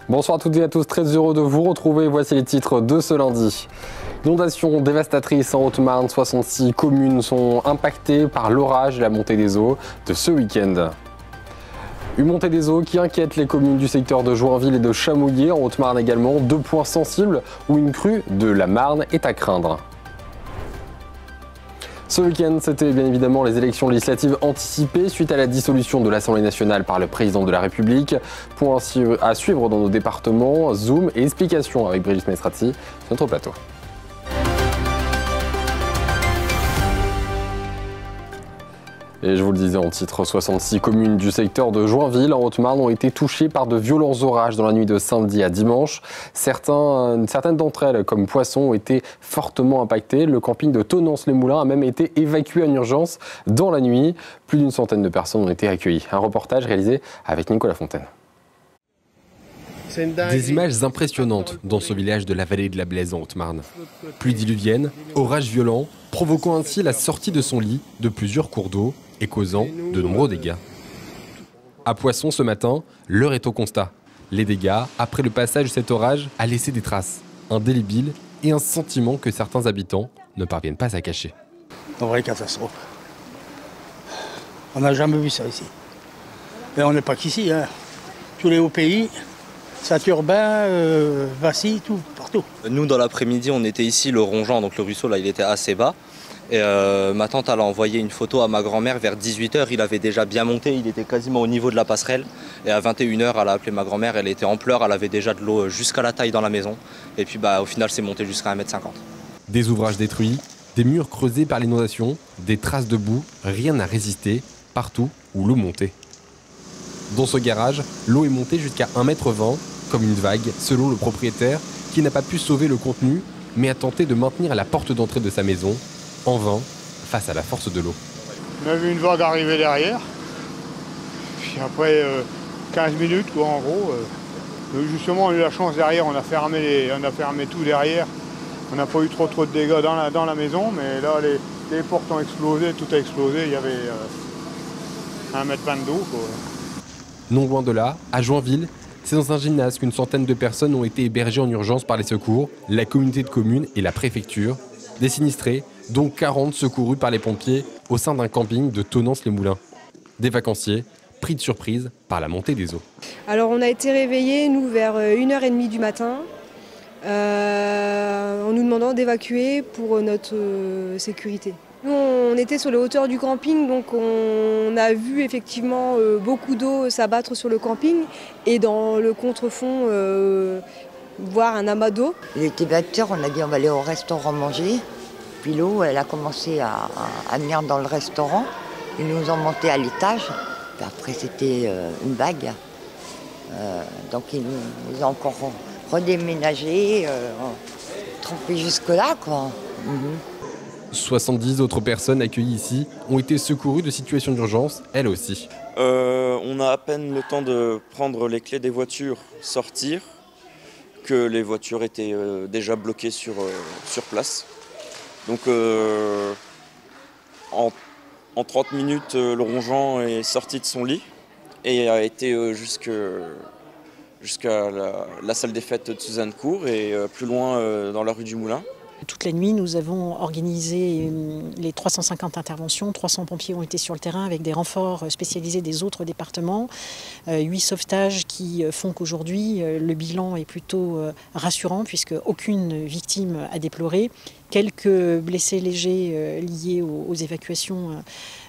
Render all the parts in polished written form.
Bonsoir à toutes et à tous, très heureux de vous retrouver. Voici les titres de ce lundi. Inondation dévastatrice en Haute-Marne, 66 communes sont impactées par l'orage et la montée des eaux de ce week-end. Une montée des eaux qui inquiète les communes du secteur de Joinville et de Chamouillé, en Haute-Marne également, 2 points sensibles où une crue de la Marne est à craindre. Ce week-end, c'était bien évidemment les élections législatives anticipées suite à la dissolution de l'Assemblée nationale par le président de la République. Point à suivre dans nos départements, Zoom et explications avec Brigitte Maestrati sur notre plateau. Et je vous le disais en titre, 66 communes du secteur de Joinville en Haute-Marne ont été touchées par de violents orages dans la nuit de samedi à dimanche. Certaines d'entre elles, comme Poisson, ont été fortement impactées. Le camping de Tonnance-les-Moulins a même été évacué en urgence dans la nuit. Plus d'une centaine de personnes ont été accueillies. Un reportage réalisé avec Nicolas Fontaine. Des images impressionnantes dans ce village de la vallée de la Blaise en Haute-Marne. Pluie diluvienne, orages violents, provoquant ainsi la sortie de son lit de plusieurs cours d'eau et causant de nombreux dégâts. À Poisson ce matin, l'heure est au constat. Les dégâts, après le passage de cet orage, a laissé des traces, indélébiles et un sentiment que certains habitants ne parviennent pas à cacher. Une vraie catastrophe. On n'a jamais vu ça ici. Et on n'est pas qu'ici, hein. Tous les hauts pays, Saint-Urbain, Vassy, tout, partout. Nous, dans l'après-midi, on était ici, le Rongeant, donc le ruisseau, là, il était assez bas. Et ma tante, elle a envoyé une photo à ma grand-mère vers 18 h. Il avait déjà bien monté, il était quasiment au niveau de la passerelle. Et à 21 h, elle a appelé ma grand-mère, elle était en pleurs, elle avait déjà de l'eau jusqu'à la taille dans la maison. Et puis au final, c'est monté jusqu'à 1,50 m. Des ouvrages détruits, des murs creusés par l'inondation, des traces de boue, rien n'a résisté, partout où l'eau montait. Dans ce garage, l'eau est montée jusqu'à 1,20 m, comme une vague, selon le propriétaire, qui n'a pas pu sauver le contenu, mais a tenté de maintenir la porte d'entrée de sa maison, en vain, face à la force de l'eau. On a vu une vague arriver derrière, puis après 15 minutes, quoi, en gros. Justement, on a eu la chance derrière, on a fermé tout derrière. On n'a pas eu trop de dégâts dans la maison, mais là, les portes ont explosé, tout a explosé, il y avait 1,20 m d'eau, quoi. Non loin de là, à Joinville, c'est dans un gymnase qu'une centaine de personnes ont été hébergées en urgence par les secours, la communauté de communes et la préfecture. Des sinistrés, dont 40 secourus par les pompiers au sein d'un camping de Tonnance-les-Moulins. Des vacanciers pris de surprise par la montée des eaux. Alors on a été réveillés, nous, vers 1h30 du matin, en nous demandant d'évacuer pour notre sécurité. Nous, on était sur les hauteurs du camping, donc on a vu effectivement beaucoup d'eau s'abattre sur le camping et dans le contrefond, voir un amas d'eau. Il était 20 h, on a dit on va aller au restaurant manger. Puis l'eau, elle a commencé à venir dans le restaurant. Ils nous ont monté à l'étage. Puis après, c'était une vague. Donc ils nous ont encore redéménagé, trempé jusque-là, quoi. 70 autres personnes accueillies ici ont été secourues de situations d'urgence, elles aussi. On a à peine le temps de prendre les clés des voitures, sortir, que les voitures étaient déjà bloquées sur place. Donc en 30 minutes, le Rongeant est sorti de son lit et a été jusqu'à la salle des fêtes de Suzanne-Cour et plus loin dans la rue du Moulin. Toute la nuit, nous avons organisé les 350 interventions. 300 pompiers ont été sur le terrain avec des renforts spécialisés des autres départements. 8 sauvetages qui font qu'aujourd'hui, le bilan est plutôt rassurant puisque aucune victime à déplorer. Quelques blessés légers liés aux évacuations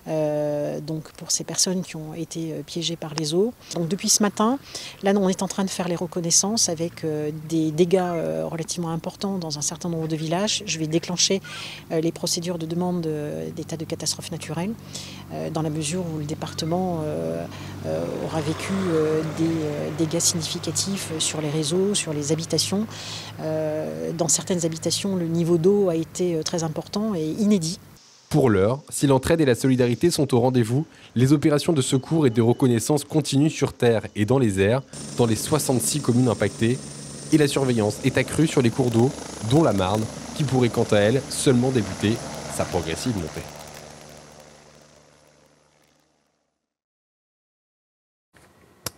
donc pour ces personnes qui ont été piégées par les eaux. Donc depuis ce matin, là on est en train de faire les reconnaissances avec des dégâts relativement importants dans un certain nombre de villages. Je vais déclencher les procédures de demande d'état de catastrophe naturelle dans la mesure où le département aura vécu des dégâts significatifs sur les réseaux, sur les habitations. Dans certaines habitations, le niveau d'eau a été très important et inédit. Pour l'heure, si l'entraide et la solidarité sont au rendez-vous, les opérations de secours et de reconnaissance continuent sur terre et dans les airs, dans les 66 communes impactées, et la surveillance est accrue sur les cours d'eau, dont la Marne, qui pourrait quant à elle seulement débuter sa progressive montée.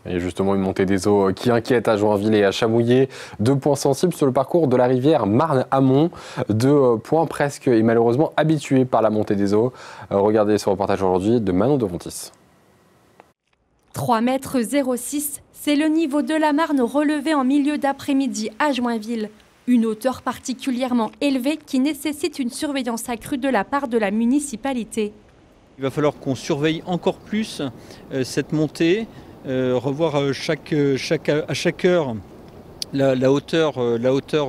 Et justement, une montée des eaux qui inquiète à Joinville et à Chamouillé. 2 points sensibles sur le parcours de la rivière Marne-Amont. 2 points presque et malheureusement habitués par la montée des eaux. Regardez ce reportage aujourd'hui de Manon Devontis. 3,06 m, c'est le niveau de la Marne relevé en milieu d'après-midi à Joinville. Une hauteur particulièrement élevée qui nécessite une surveillance accrue de la part de la municipalité. Il va falloir qu'on surveille encore plus cette montée. Revoir à chaque heure la hauteur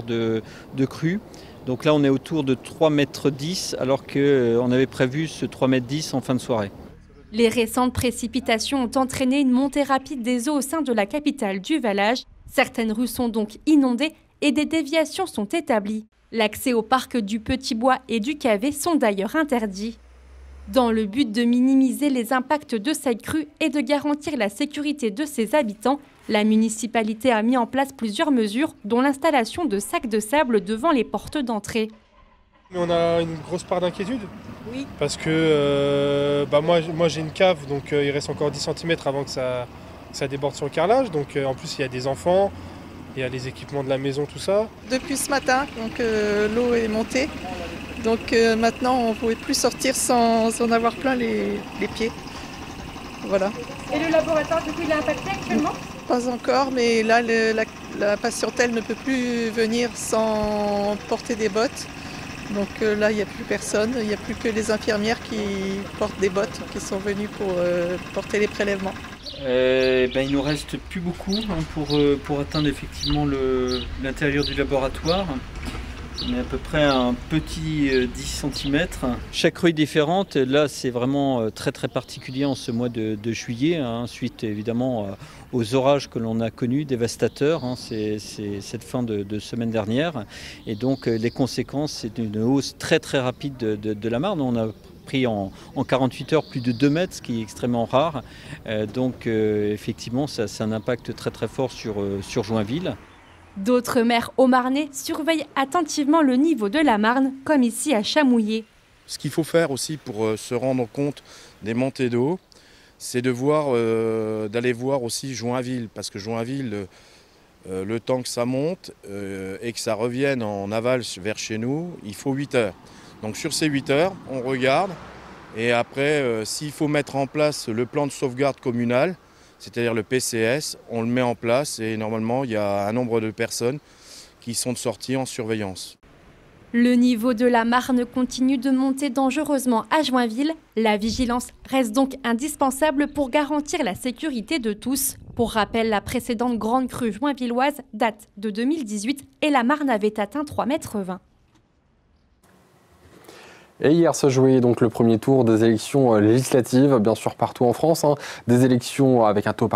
de crue. Donc là on est autour de 3,10 m alors qu'on avait prévu ce 3,10 m en fin de soirée. Les récentes précipitations ont entraîné une montée rapide des eaux au sein de la capitale du Vallage. Certaines rues sont donc inondées et des déviations sont établies. L'accès au parc du Petit Bois et du Cavet sont d'ailleurs interdits. Dans le but de minimiser les impacts de cette crue et de garantir la sécurité de ses habitants, la municipalité a mis en place plusieurs mesures, dont l'installation de sacs de sable devant les portes d'entrée. On a une grosse part d'inquiétude. Oui. Parce que moi j'ai une cave, donc il reste encore 10 cm avant que ça déborde sur le carrelage. Donc en plus il y a des enfants, il y a les équipements de la maison, tout ça. Depuis ce matin, donc l'eau est montée. Donc maintenant, on ne pouvait plus sortir sans en avoir plein les pieds. Voilà. Et le laboratoire, du coup, il est impacté actuellement ? Pas encore, mais là, la patientèle ne peut plus venir sans porter des bottes. Donc là, il n'y a plus personne. Il n'y a plus que les infirmières qui portent des bottes, qui sont venues pour porter les prélèvements. Il nous reste plus beaucoup pour atteindre effectivement l'intérieur du laboratoire. On est à peu près à un petit 10 cm. Chaque rue est différente. Là, c'est vraiment très très particulier en ce mois de juillet, suite évidemment aux orages que l'on a connus, dévastateurs. C'est cette fin de semaine dernière. Et donc les conséquences, c'est une hausse très très rapide de la Marne. On a pris en 48 heures plus de 2 mètres, ce qui est extrêmement rare. Donc effectivement, ça a un impact très très fort sur Joinville. D'autres maires haut-marnais surveillent attentivement le niveau de la Marne, comme ici à Chamouillé. Ce qu'il faut faire aussi pour se rendre compte des montées d'eau, c'est d'aller voir aussi Joinville, parce que Joinville, le temps que ça monte et que ça revienne en aval vers chez nous, il faut 8 heures. Donc sur ces 8 heures, on regarde et après, s'il faut mettre en place le plan de sauvegarde communal, c'est-à-dire le PCS, on le met en place et normalement il y a un nombre de personnes qui sont sorties en surveillance. Le niveau de la Marne continue de monter dangereusement à Joinville. La vigilance reste donc indispensable pour garantir la sécurité de tous. Pour rappel, la précédente grande crue joinvilloise date de 2018 et la Marne avait atteint 3,20 m. Et hier se jouait donc le premier tour des élections législatives, bien sûr partout en France. Des élections avec un taux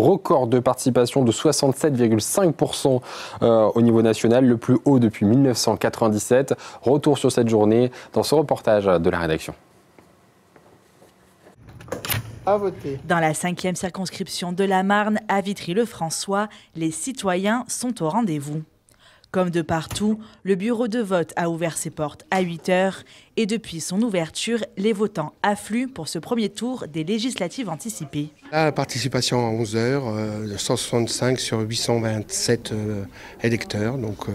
record de participation de 67,5% au niveau national, le plus haut depuis 1997. Retour sur cette journée dans ce reportage de la rédaction. À voter. Dans la 5e circonscription de la Marne, à Vitry-le-François, les citoyens sont au rendez-vous. Comme de partout, le bureau de vote a ouvert ses portes à 8 h et depuis son ouverture, les votants affluent pour ce premier tour des législatives anticipées. La participation à 11 h, 165 sur 827 électeurs, donc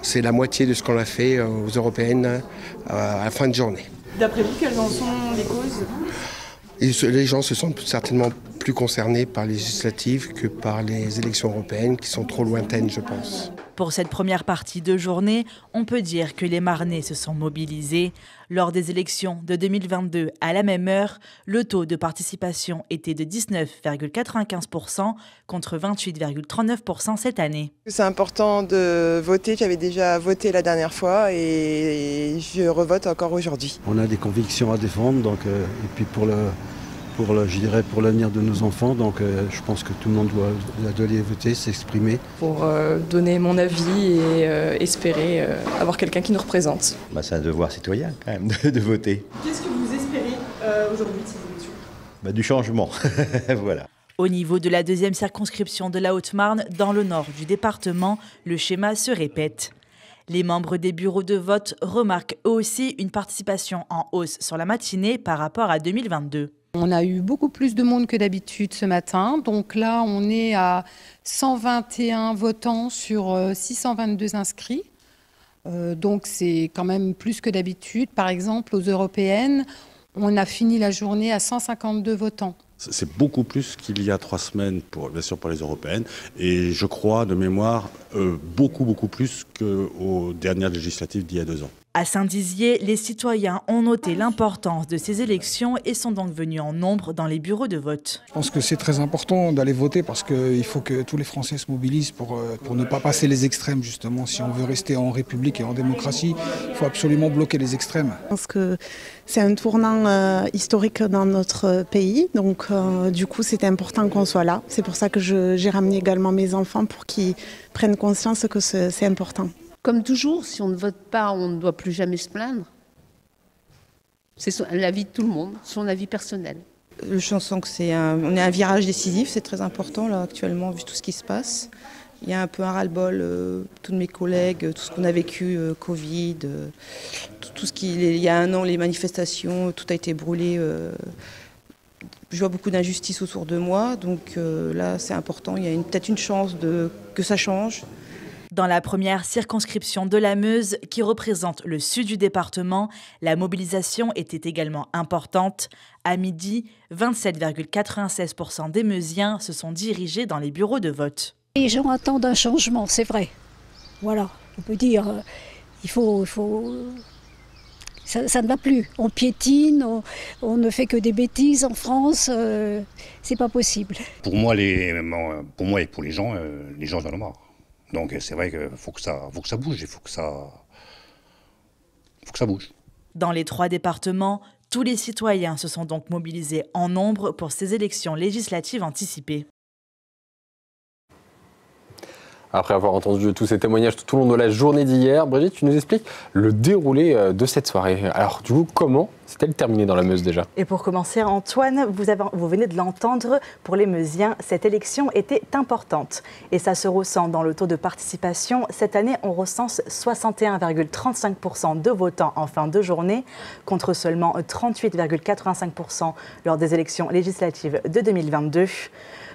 c'est la moitié de ce qu'on a fait aux européennes à la fin de journée. D'après vous, quelles en sont les causes ? Les gens se sentent certainement plus concernés par les législatives que par les élections européennes qui sont trop lointaines, je pense. Pour cette première partie de journée, on peut dire que les Marnais se sont mobilisés. Lors des élections de 2022, à la même heure, le taux de participation était de 19,95% contre 28,39% cette année. C'est important de voter. J'avais déjà voté la dernière fois et je revote encore aujourd'hui. On a des convictions à défendre, donc, et puis pour l'avenir de nos enfants, donc je pense que tout le monde doit aller voter, s'exprimer. Pour donner mon avis et espérer avoir quelqu'un qui nous représente. C'est un devoir citoyen quand même de voter. Qu'est-ce que vous espérez aujourd'hui de ces élections ? Du changement, voilà. Au niveau de la 2e circonscription de la Haute-Marne, dans le nord du département, le schéma se répète. Les membres des bureaux de vote remarquent eux aussi une participation en hausse sur la matinée par rapport à 2022. On a eu beaucoup plus de monde que d'habitude ce matin. Donc là, on est à 121 votants sur 622 inscrits. Donc c'est quand même plus que d'habitude. Par exemple, aux européennes, on a fini la journée à 152 votants. C'est beaucoup plus qu'il y a 3 semaines, bien sûr pour les européennes, et je crois de mémoire beaucoup plus qu'aux dernières législatives d'il y a 2 ans. À Saint-Dizier, les citoyens ont noté l'importance de ces élections et sont donc venus en nombre dans les bureaux de vote. Je pense que c'est très important d'aller voter parce qu'il faut que tous les Français se mobilisent pour ne pas passer les extrêmes justement. Si on veut rester en République et en démocratie, il faut absolument bloquer les extrêmes. Je pense que c'est un tournant historique dans notre pays, donc du coup c'est important qu'on soit là. C'est pour ça que j'ai ramené également mes enfants pour qu'ils prennent conscience que c'est important. Comme toujours, si on ne vote pas, on ne doit plus jamais se plaindre. C'est l'avis de tout le monde, son avis personnel. Je sens que on est à un virage décisif, c'est très important là actuellement vu tout ce qui se passe. Il y a un peu un ras-le-bol, tous mes collègues, tout ce qu'on a vécu, Covid, tout ce il y a 1 an, les manifestations, tout a été brûlé. Je vois beaucoup d'injustice autour de moi, donc là c'est important, il y a peut-être une chance que ça change. Dans la première circonscription de la Meuse, qui représente le sud du département, la mobilisation était également importante. À midi, 27,96% des Meusiens se sont dirigés dans les bureaux de vote. Les gens attendent un changement, c'est vrai. Voilà, on peut dire, ça ne va plus. On piétine, on ne fait que des bêtises en France, c'est pas possible. Pour moi et pour les gens en ont marre. Donc c'est vrai qu'il faut que ça bouge, il faut que ça bouge. Dans les 3 départements, tous les citoyens se sont donc mobilisés en nombre pour ces élections législatives anticipées. Après avoir entendu tous ces témoignages tout au long de la journée d'hier, Brigitte, tu nous expliques le déroulé de cette soirée. Alors du coup, comment s'est-elle terminée dans la Meuse déjà? Et pour commencer, Antoine, vous venez de l'entendre, pour les Meusiens, cette élection était importante. Et ça se ressent dans le taux de participation. Cette année, on recense 61,35% de votants en fin de journée, contre seulement 38,85% lors des élections législatives de 2022.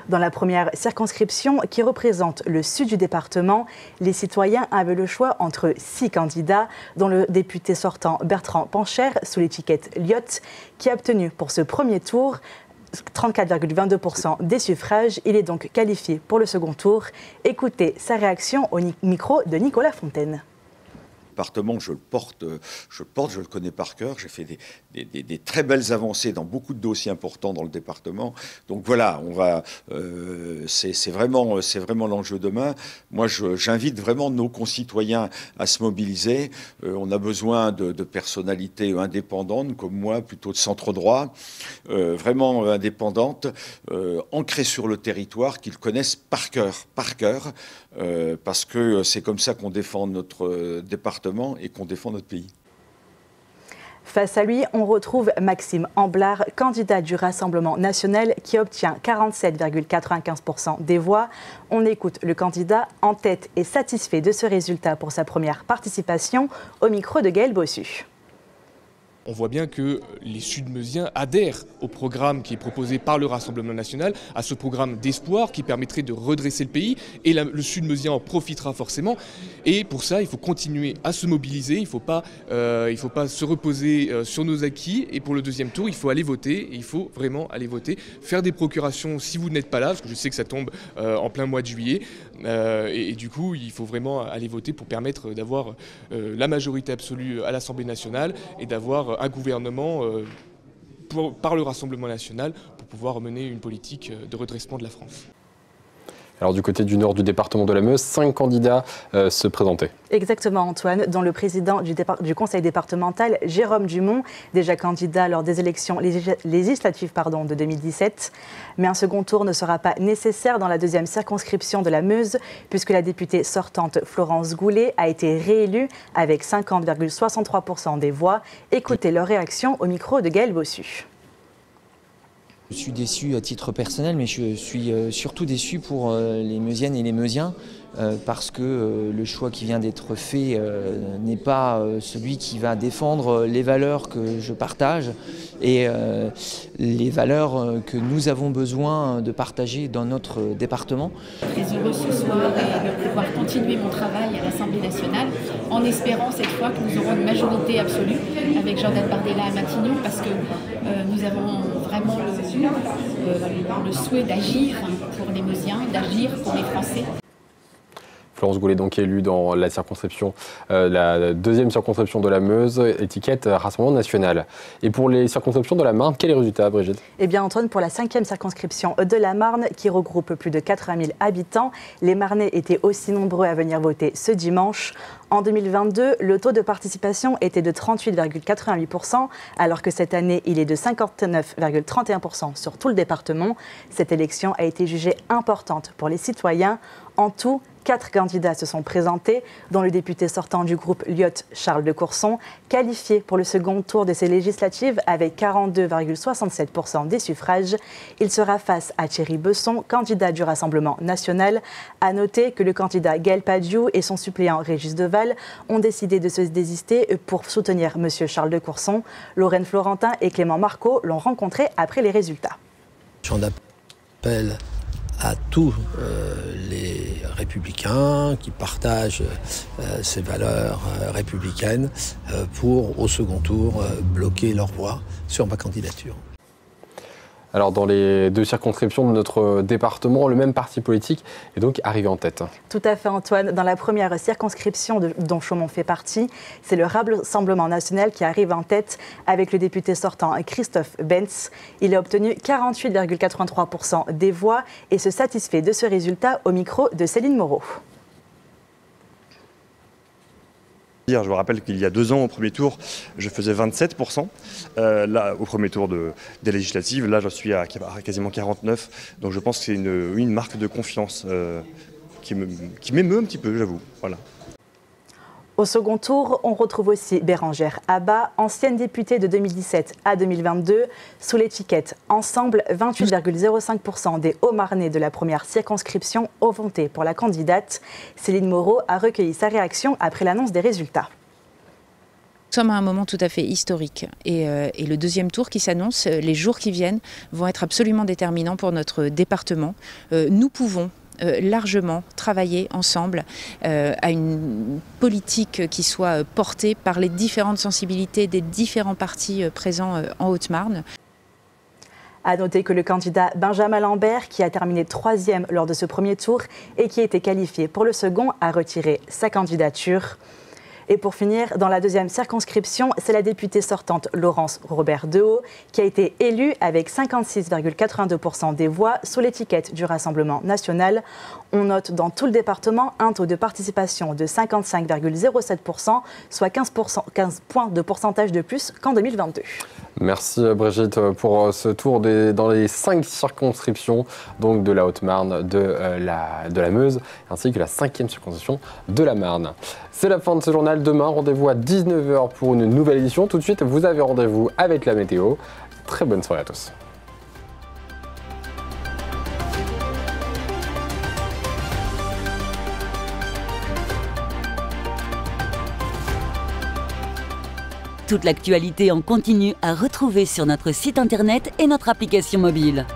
Dans la première circonscription, qui représente le sud du département, les citoyens avaient le choix entre 6 candidats, dont le député sortant Bertrand Pancher, sous l'étiquette Lyotte, qui a obtenu pour ce premier tour 34,22% des suffrages. Il est donc qualifié pour le second tour. Écoutez sa réaction au micro de Nicolas Fontaine. Département, je le connais par cœur. J'ai fait des très belles avancées dans beaucoup de dossiers importants dans le département. Donc voilà, c'est vraiment l'enjeu demain. Moi, j'invite vraiment nos concitoyens à se mobiliser. On a besoin de personnalités indépendantes, comme moi, plutôt de centre droit, vraiment indépendantes, ancrées sur le territoire, qu'ils connaissent par cœur, parce que c'est comme ça qu'on défend notre département et qu'on défend notre pays. Face à lui, on retrouve Maxime Amblard, candidat du Rassemblement national qui obtient 47,95% des voix. On écoute le candidat en tête et satisfait de ce résultat pour sa première participation au micro de Gaël Bossu. On voit bien que les Sud-Meusiens adhèrent au programme qui est proposé par le Rassemblement national, à ce programme d'espoir qui permettrait de redresser le pays. Et le Sud-Meusien en profitera forcément. Et pour ça, il faut continuer à se mobiliser. Il ne faut pas se reposer sur nos acquis. Et pour le deuxième tour, il faut aller voter. Et il faut vraiment aller voter. Faire des procurations si vous n'êtes pas là, parce que je sais que ça tombe en plein mois de juillet. Et du coup, il faut vraiment aller voter pour permettre d'avoir la majorité absolue à l'Assemblée nationale et d'avoir un gouvernement par le Rassemblement national pour pouvoir mener une politique de redressement de la France. Alors du côté du nord du département de la Meuse, 5 candidats se présentaient. Exactement Antoine, dont le président du conseil départemental, Jérôme Dumont, déjà candidat lors des élections législatives de 2017. Mais un second tour ne sera pas nécessaire dans la deuxième circonscription de la Meuse, puisque la députée sortante Florence Goulet a été réélue avec 50,63% des voix. Écoutez leur réaction au micro de Gaël Bossu. Je suis déçu à titre personnel, mais je suis surtout déçu pour les Meusiennes et les Meusiens parce que le choix qui vient d'être fait n'est pas celui qui va défendre les valeurs que je partage et les valeurs que nous avons besoin de partager dans notre département. Très heureux ce soir de pouvoir continuer mon travail à l'Assemblée nationale en espérant cette fois que nous aurons une majorité absolue avec Jordan Bardella à Matignon parce que nous avons vraiment le souhait d'agir pour les Meusiens, d'agir pour les Français. Florence Goulet, donc élue dans la circonscription, la deuxième circonscription de la Meuse, étiquette Rassemblement national. Et pour les circonscriptions de la Marne, quel est le résultat, Brigitte? Eh bien, Antoine, pour la 5e circonscription de la Marne, qui regroupe plus de 80 000 habitants, les Marnais étaient aussi nombreux à venir voter ce dimanche. En 2022, le taux de participation était de 38,88%, alors que cette année, il est de 59,31% sur tout le département. Cette élection a été jugée importante pour les citoyens. En tout, 4 candidats se sont présentés, dont le député sortant du groupe Lyot, Charles de Courson, qualifié pour le second tour de ces législatives avec 42,67% des suffrages. Il sera face à Thierry Besson, candidat du Rassemblement national. À noter que le candidat Gaël Padiou et son suppléant Régis Deval ont décidé de se désister pour soutenir M. Charles de Courson. Lorraine Florentin et Clément Marco l'ont rencontré après les résultats. J'en appelle à tous les républicains qui partagent ces valeurs républicaines pour, au second tour, bloquer leur voix sur ma candidature. Alors, dans les 2 circonscriptions de notre département, le même parti politique est donc arrivé en tête. Tout à fait, Antoine. Dans la première circonscription dont Chaumont fait partie, c'est le Rassemblement national qui arrive en tête avec le député sortant Christophe Benz. Il a obtenu 48,83% des voix et se satisfait de ce résultat au micro de Céline Moreau. Je vous rappelle qu'il y a 2 ans, au premier tour, je faisais 27%. Là, au premier tour des législatives, là, je suis à quasiment 49%. Donc je pense que c'est une marque de confiance qui m'émeut un petit peu, j'avoue. Voilà. Au second tour, on retrouve aussi Bérangère Abba, ancienne députée de 2017 à 2022. Sous l'étiquette Ensemble, 28,05% des Hauts-Marnais de la première circonscription ont voté pour la candidate. Céline Moreau a recueilli sa réaction après l'annonce des résultats. Nous sommes à un moment tout à fait historique et le deuxième tour qui s'annonce, les jours qui viennent, vont être absolument déterminants pour notre département. Nous pouvons largement travailler ensemble à une politique qui soit portée par les différentes sensibilités des différents partis présents en Haute-Marne. À noter que le candidat Benjamin Lambert, qui a terminé 3e lors de ce premier tour et qui a été qualifié pour le second, a retiré sa candidature. Et pour finir, dans la deuxième circonscription, c'est la députée sortante Laurence Robert-Dehaut qui a été élue avec 56,82% des voix sous l'étiquette du Rassemblement national. On note dans tout le département un taux de participation de 55,07%, soit 15 points de pourcentage de plus qu'en 2022. Merci Brigitte pour ce tour dans les 5 circonscriptions donc de la Haute-Marne, de la Meuse, ainsi que la 5e circonscription de la Marne. C'est la fin de ce journal. Demain, rendez-vous à 19h pour une nouvelle édition. Tout de suite, vous avez rendez-vous avec la météo. Très bonne soirée à tous. Toute l'actualité en continu à retrouver sur notre site internet et notre application mobile.